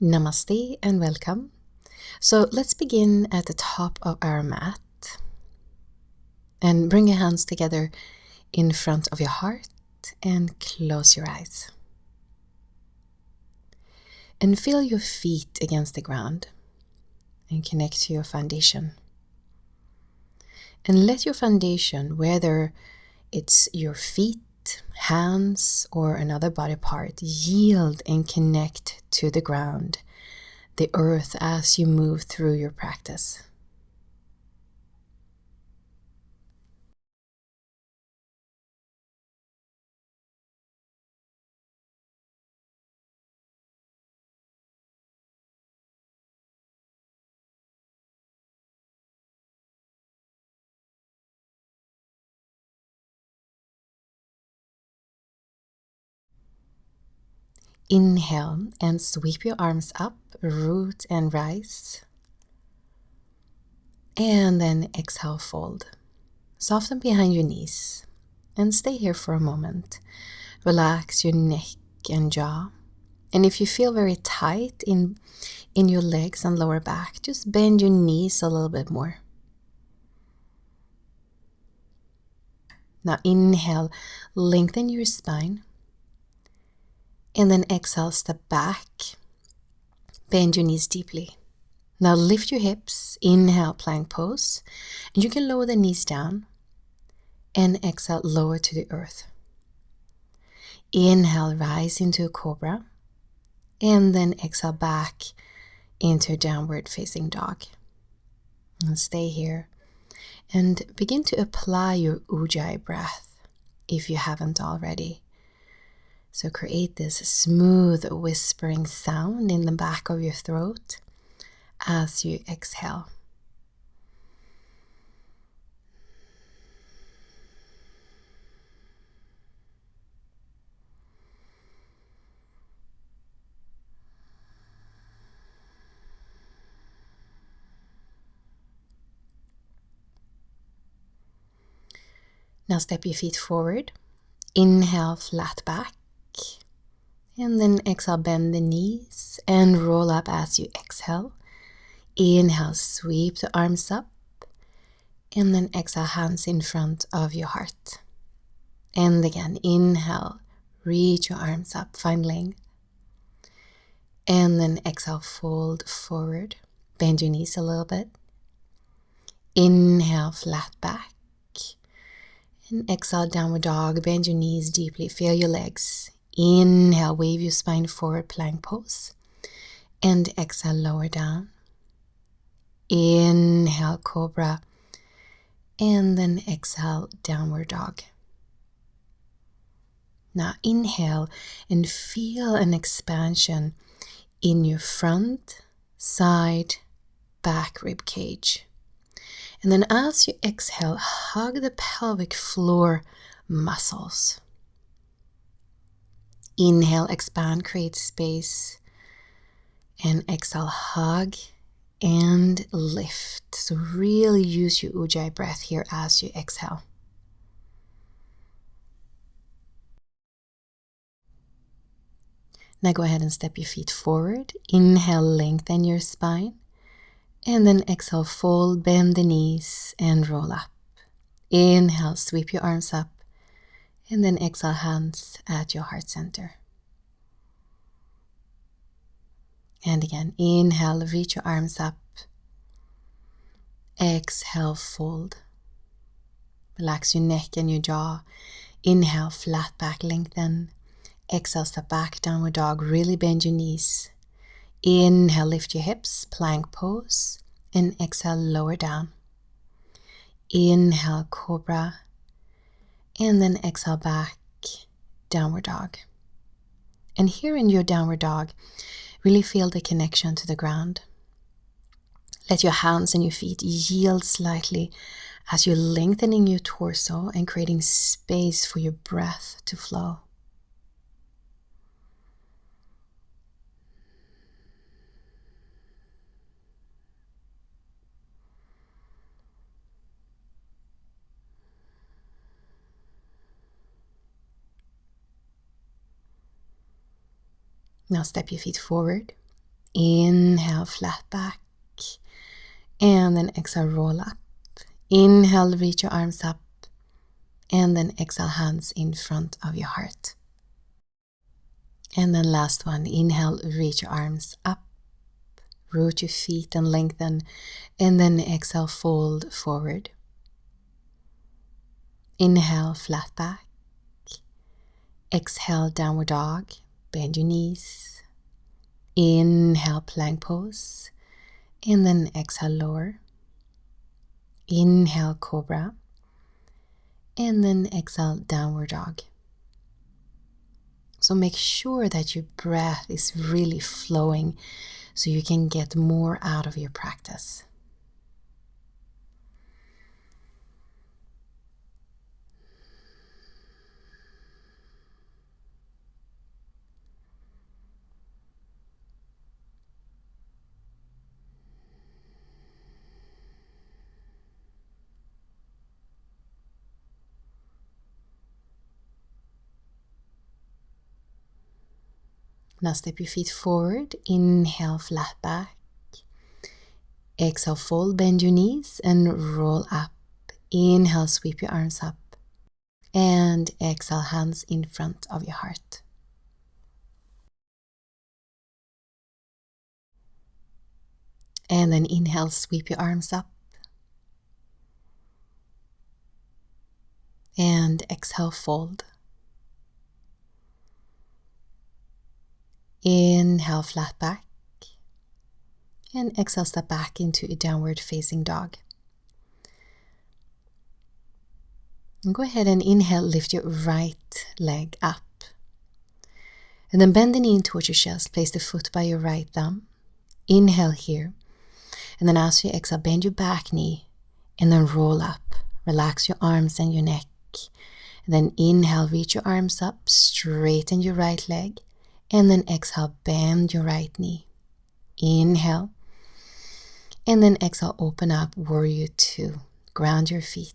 Namaste and welcome. So let's begin at the top of our mat and bring your hands together in front of your heart and close your eyes. And feel your feet against the ground and connect to your foundation. And let your foundation, whether it's your feet, hands, or another body part, yield and connect to the ground, the earth, as you move through your practice. Inhale and sweep your arms up, root and rise. And then exhale, fold. Soften behind your knees and stay here for a moment. Relax your neck and jaw. And if you feel very tight in your legs and lower back, just bend your knees a little bit more. Now inhale, lengthen your spine. And then exhale, step back. Bend your knees deeply. Now lift your hips, inhale, plank pose. And you can lower the knees down. And exhale, lower to the earth. Inhale, rise into a cobra. And then exhale back into downward facing dog. And stay here. And begin to apply your ujjayi breath if you haven't already. So create this smooth whispering sound in the back of your throat as you exhale. Now step your feet forward. Inhale, flat back. And then exhale, bend the knees and roll up as you exhale. Inhale, sweep the arms up. And then exhale, hands in front of your heart. And again, inhale, reach your arms up, find length. And then exhale, fold forward. Bend your knees a little bit. Inhale, flat back. And exhale, downward dog. Bend your knees deeply. Feel your legs. Inhale, wave your spine forward, plank pose. And exhale, lower down. Inhale, cobra. And then exhale, downward dog. Now inhale and feel an expansion in your front, side, back rib cage. And then as you exhale, hug the pelvic floor muscles. Inhale, expand, create space. And exhale, hug and lift. So really use your ujjayi breath here as you exhale. Now go ahead and step your feet forward. Inhale, lengthen your spine. And then exhale, fold, bend the knees and roll up. Inhale, sweep your arms up. And then exhale, hands at your heart center. And again, inhale, reach your arms up. Exhale, fold. Relax your neck and your jaw. Inhale, flat back, lengthen. Exhale, step back, downward dog. Really bend your knees. Inhale, lift your hips, plank pose. And exhale, lower down. Inhale, cobra. And then exhale back, downward dog. And here in your downward dog, really feel the connection to the ground. Let your hands and your feet yield slightly as you're lengthening your torso and creating space for your breath to flow. Now step your feet forward. Inhale, flat back. And then exhale, roll up. Inhale, reach your arms up. And then exhale, hands in front of your heart. And then last one, inhale, reach your arms up. Root your feet and lengthen. And then exhale, fold forward. Inhale, flat back. Exhale, downward dog. Bend your knees. Inhale, plank pose. And then exhale, lower. Inhale, cobra. And then exhale, downward dog. So make sure that your breath is really flowing so you can get more out of your practice. Now step your feet forward. Inhale, flat back. Exhale, fold, bend your knees and roll up. Inhale, sweep your arms up. And exhale, hands in front of your heart. And then inhale, sweep your arms up. And exhale, fold. Inhale, flat back. And exhale, step back into a downward facing dog. And go ahead and inhale, lift your right leg up. And then bend the knee towards your chest. Place the foot by your right thumb. Inhale here. And then as you exhale, bend your back knee. And then roll up. Relax your arms and your neck. And then inhale, reach your arms up. Straighten your right leg. And then exhale, bend your right knee. Inhale. And then exhale, open up, warrior two. Ground your feet.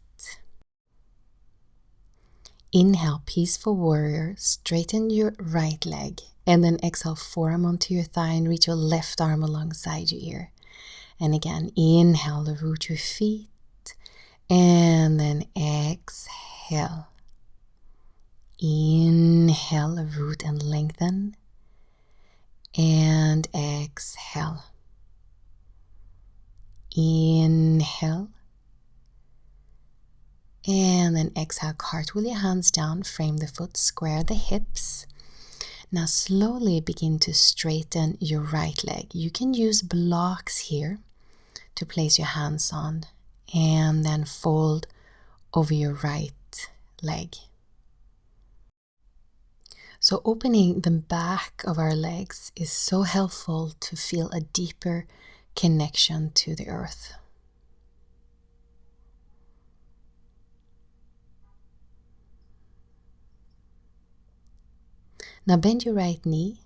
Inhale, peaceful warrior. Straighten your right leg. And then exhale, forearm onto your thigh and reach your left arm alongside your ear. And again, inhale, root your feet. And then exhale. Inhale, root and lengthen. And exhale. Inhale. And then exhale, cartwheel your hands down, frame the foot, square the hips. Now slowly begin to straighten your right leg. You can use blocks here to place your hands on and then fold over your right leg. So opening the back of our legs is so helpful to feel a deeper connection to the earth. Now bend your right knee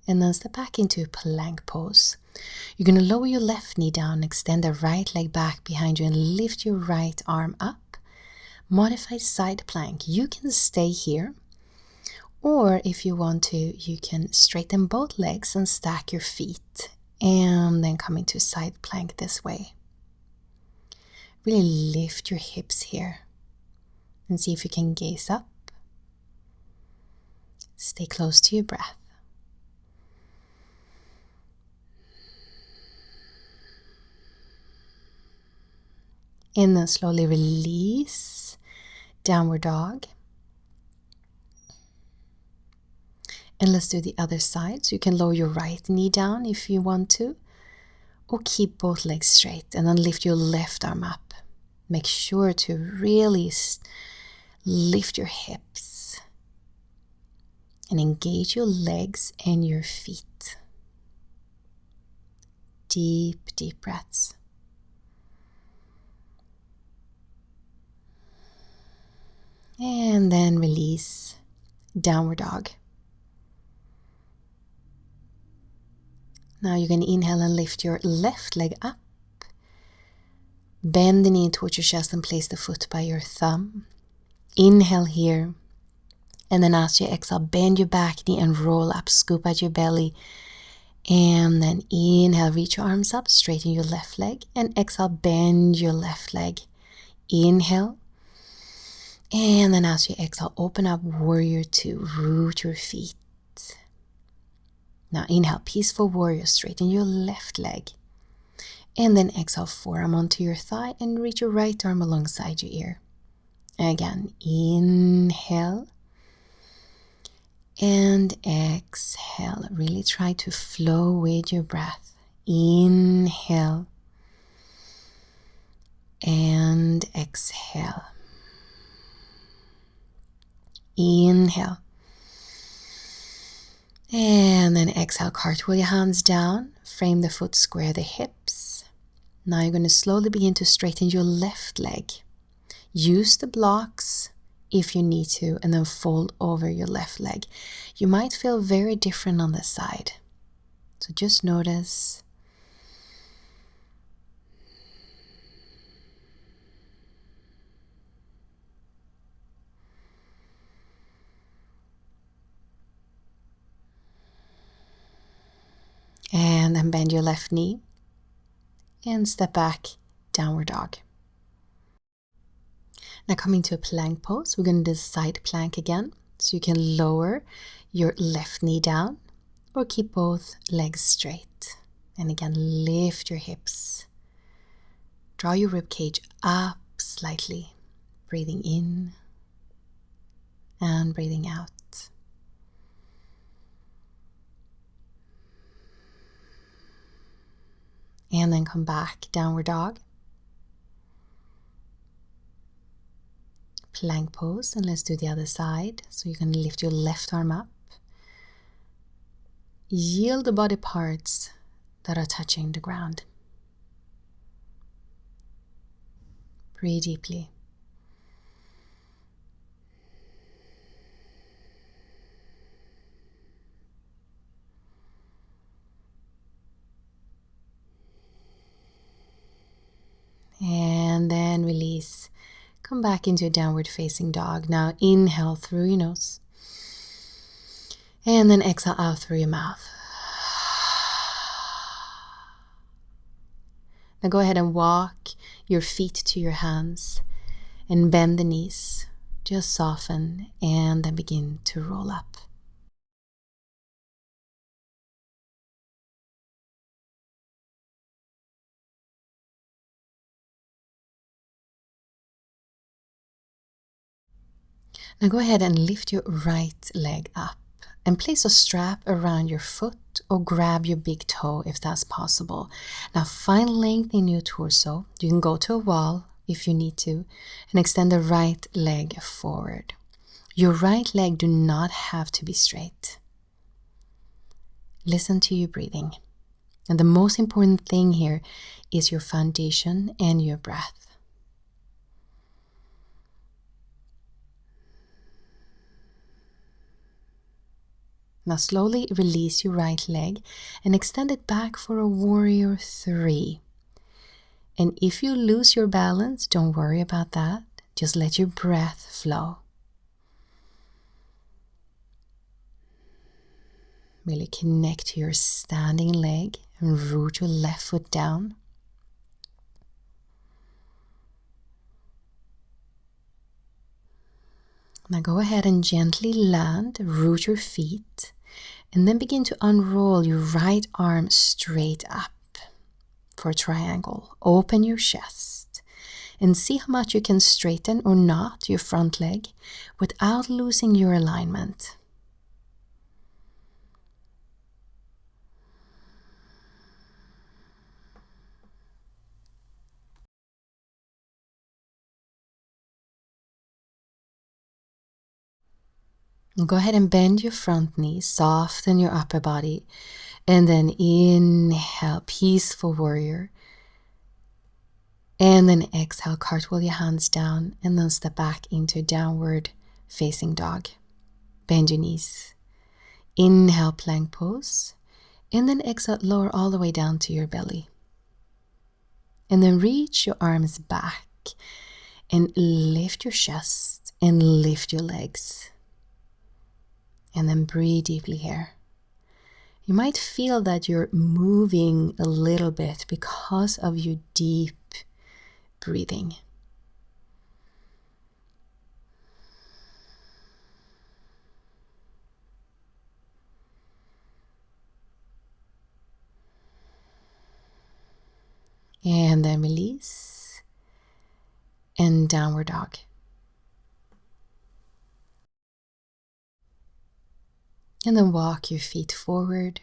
and then step back into a plank pose. You're going to lower your left knee down, extend the right leg back behind you and lift your right arm up. Modified side plank. You can stay here, or if you want to, you can straighten both legs and stack your feet and then come into side plank this way. Really lift your hips here and see if you can gaze up. Stay close to your breath. And then slowly release, downward dog. And let's do the other side. So you can lower your right knee down if you want to, or keep both legs straight and then lift your left arm up. Make sure to really lift your hips and engage your legs and your feet. Deep, deep breaths. And then release, downward dog. Now you're going to inhale and lift your left leg up. Bend the knee towards your chest and place the foot by your thumb. Inhale here. And then as you exhale, bend your back knee and roll up, scoop at your belly. And then inhale, reach your arms up, straighten your left leg. And exhale, bend your left leg. Inhale. And then as you exhale, open up warrior two, root your feet. Now inhale, peaceful warrior, straighten your left leg. And then exhale, forearm onto your thigh and reach your right arm alongside your ear. Again, inhale. And exhale. Really try to flow with your breath. Inhale. And exhale. Inhale. And then exhale, cartwheel your hands down. Frame the foot, square the hips. Now you're going to slowly begin to straighten your left leg. Use the blocks if you need to, and then fold over your left leg. You might feel very different on this side. So just notice. And then bend your left knee and step back, downward dog. Now coming to a plank pose, we're going to do side plank again. So you can lower your left knee down or keep both legs straight. And again, lift your hips. Draw your rib cage up slightly, breathing in and breathing out. And then come back, downward dog. Plank pose, and let's do the other side. So you're going to lift your left arm up. Yield the body parts that are touching the ground. Breathe deeply. And then release. Come back into a downward facing dog. Now inhale through your nose. And then exhale out through your mouth. Now go ahead and walk your feet to your hands and bend the knees. Just soften and then begin to roll up. Now go ahead and lift your right leg up and place a strap around your foot or grab your big toe if that's possible. Now find length in your torso. You can go to a wall if you need to and extend the right leg forward. Your right leg do not have to be straight. Listen to your breathing. And the most important thing here is your foundation and your breath. Now slowly release your right leg and extend it back for a warrior three. And if you lose your balance, don't worry about that. Just let your breath flow. Really connect to your standing leg and root your left foot down. Now go ahead and gently land, root your feet, and then begin to unroll your right arm straight up for a triangle. Open your chest and see how much you can straighten or not your front leg without losing your alignment. Go ahead and bend your front knee, soften your upper body, and then inhale, peaceful warrior. And then exhale, cartwheel your hands down, and then step back into downward facing dog. Bend your knees. Inhale, plank pose, and then exhale, lower all the way down to your belly. And then reach your arms back and lift your chest and lift your legs. And then breathe deeply here. You might feel that you're moving a little bit because of your deep breathing. And then release and downward dog. And then walk your feet forward.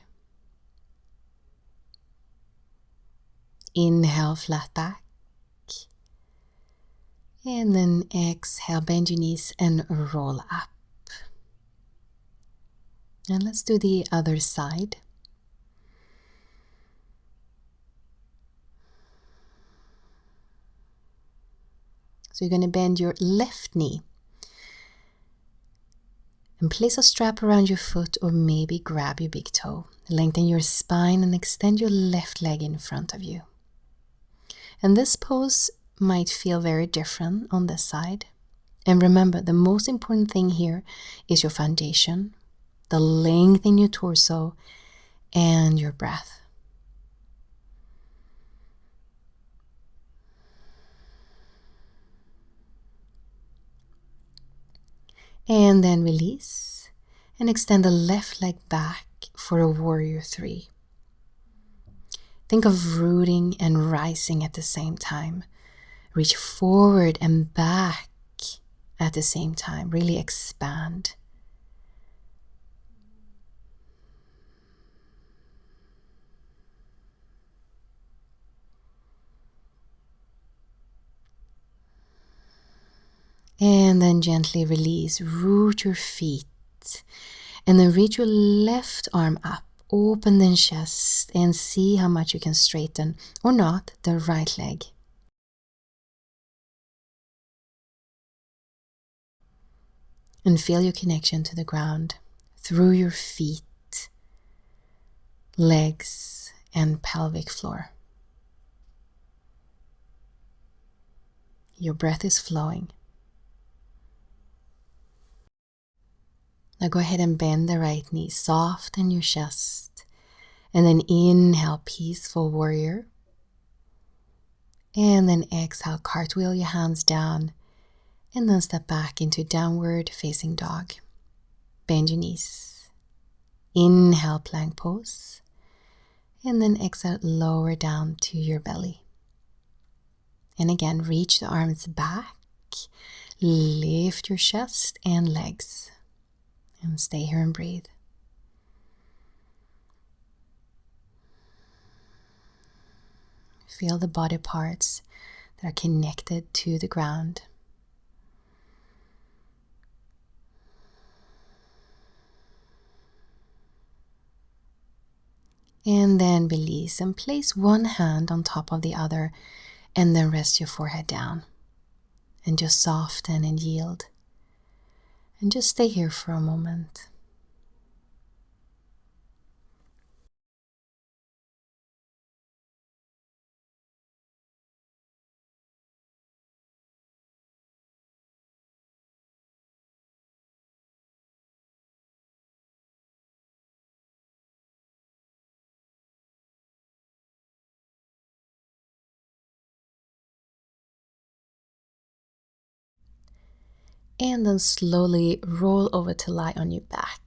Inhale, flat back. And then exhale, bend your knees and roll up. And let's do the other side. So you're going to bend your left knee and place a strap around your foot, or maybe grab your big toe. Lengthen your spine and extend your left leg in front of you. And this pose might feel very different on this side. And remember, the most important thing here is your foundation, the length in your torso, and your breath. And then release and extend the left leg back for a warrior three. Think of rooting and rising at the same time. Reach forward and back at the same time. Really expand. And then gently release. Root your feet. And then reach your left arm up. Open the chest and see how much you can straighten, or not, the right leg. And feel your connection to the ground through your feet, legs, and pelvic floor. Your breath is flowing. Now go ahead and bend the right knee, soften your chest, and then inhale, peaceful warrior. And then exhale, cartwheel your hands down, and then step back into downward facing dog. Bend your knees. Inhale, plank pose, and then exhale, lower down to your belly. And again, reach the arms back, lift your chest and legs. And stay here and breathe. Feel the body parts that are connected to the ground. And then release and place one hand on top of the other, and then rest your forehead down. And just soften and yield. And just stay here for a moment. And then slowly roll over to lie on your back.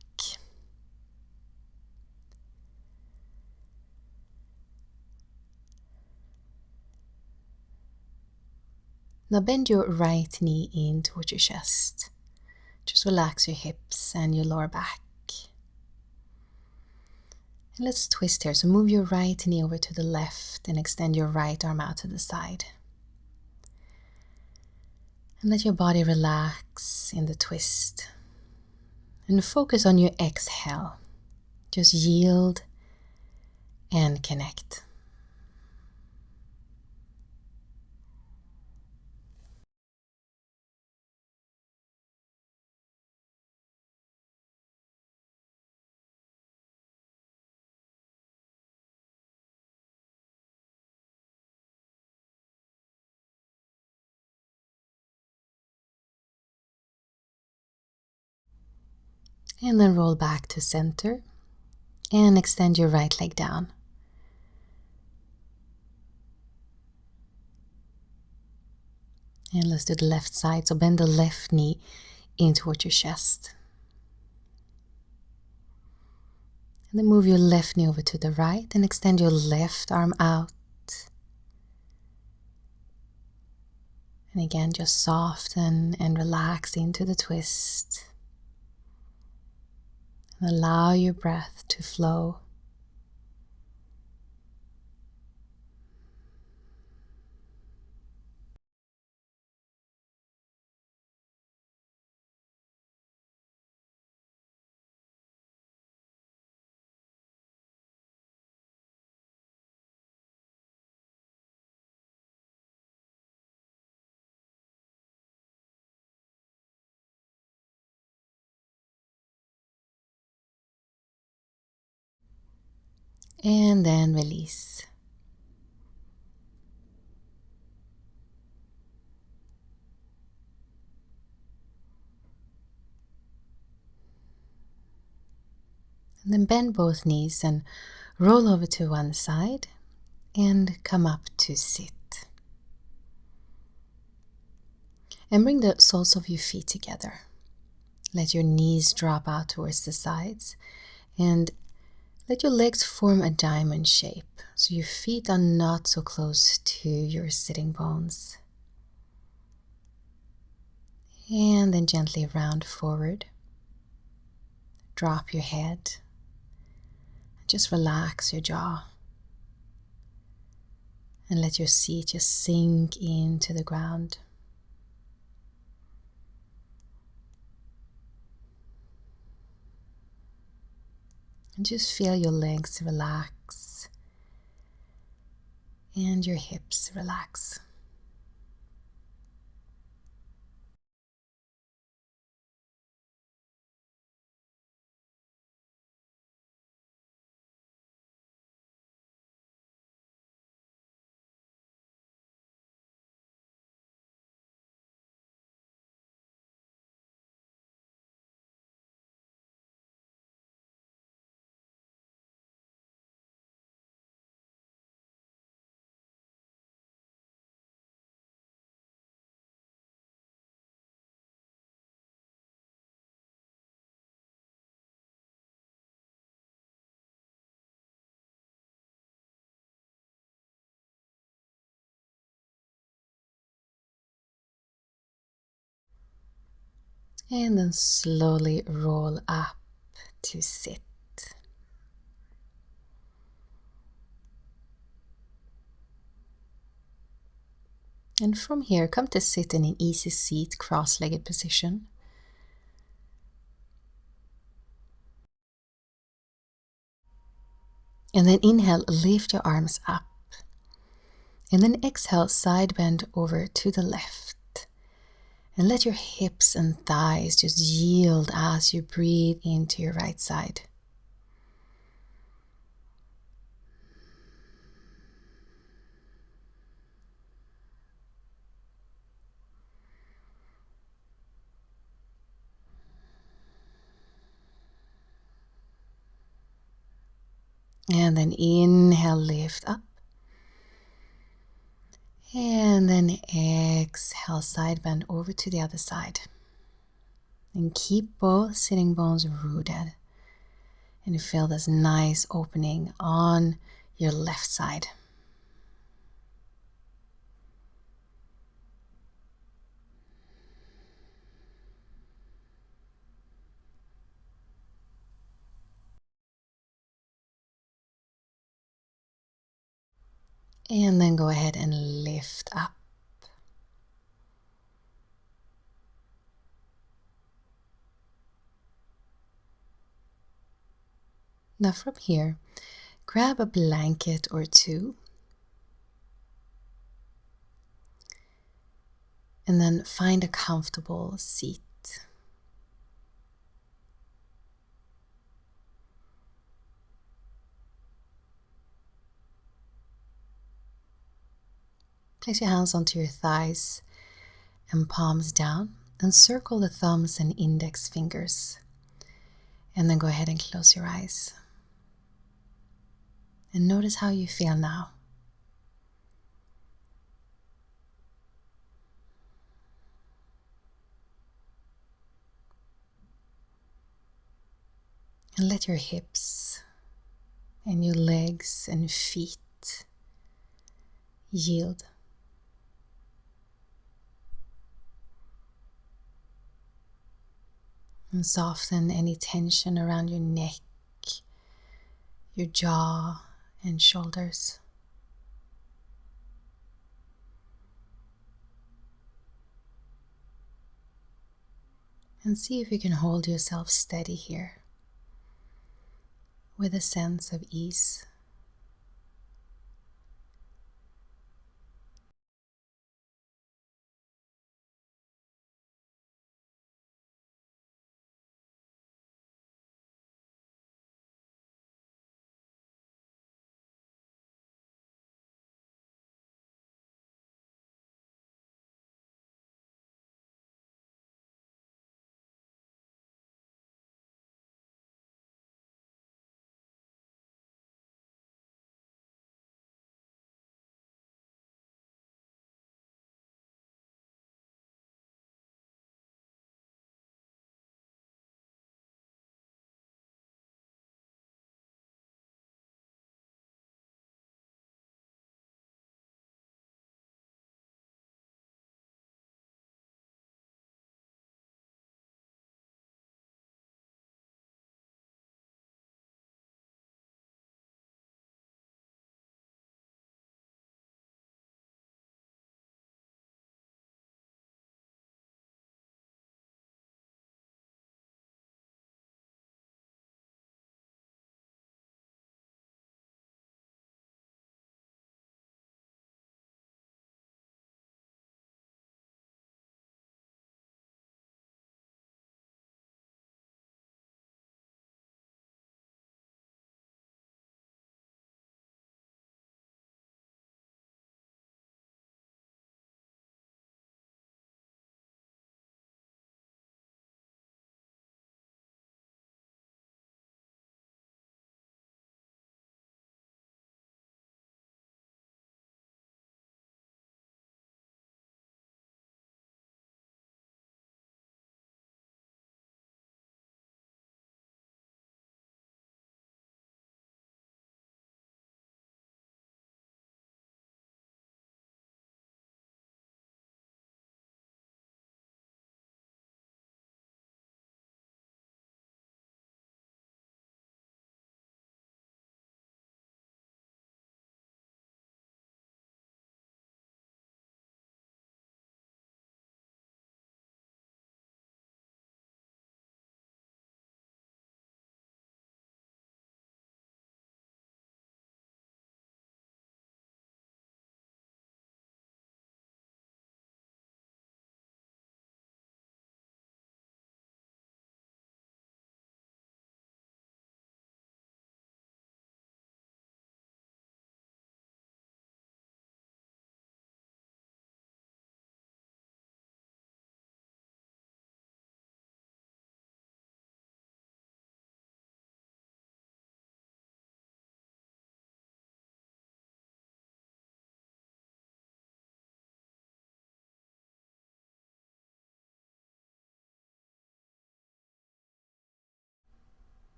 Now bend your right knee in towards your chest. Just relax your hips and your lower back. And let's twist here. So move your right knee over to the left and extend your right arm out to the side. And let your body relax in the twist. And focus on your exhale. Just yield and connect. And then roll back to center. And extend your right leg down. And let's do the left side. So bend the left knee in towards your chest. And then move your left knee over to the right and extend your left arm out. And again, just soften and relax into the twist. And allow your breath to flow. And then release. And then bend both knees and roll over to one side and come up to sit. And bring the soles of your feet together. Let your knees drop out towards the sides and let your legs form a diamond shape so your feet are not so close to your sitting bones. And then gently round forward. Drop your head. Just relax your jaw. And let your seat just sink into the ground. And just feel your legs relax and your hips relax. And then slowly roll up to sit. And from here, come to sit in an easy seat, cross-legged position. And then inhale, lift your arms up. And then exhale, side bend over to the left. And let your hips and thighs just yield as you breathe into your right side. And then inhale, lift up. And then exhale, side bend over to the other side. And keep both sitting bones rooted. And feel this nice opening on your left side. And then go ahead and lift up. Now from here, grab a blanket or two. And then find a comfortable seat. Place your hands onto your thighs and palms down and circle the thumbs and index fingers. And then go ahead and close your eyes. And notice how you feel now. And let your hips and your legs and feet yield. And soften any tension around your neck, your jaw and shoulders. And see if you can hold yourself steady here with a sense of ease.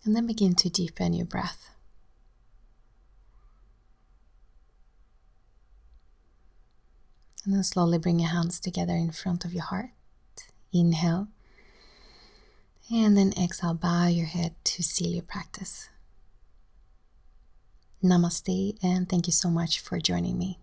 And then begin to deepen your breath. And then slowly bring your hands together in front of your heart. Inhale. And then exhale, bow your head to seal your practice. Namaste, and thank you so much for joining me.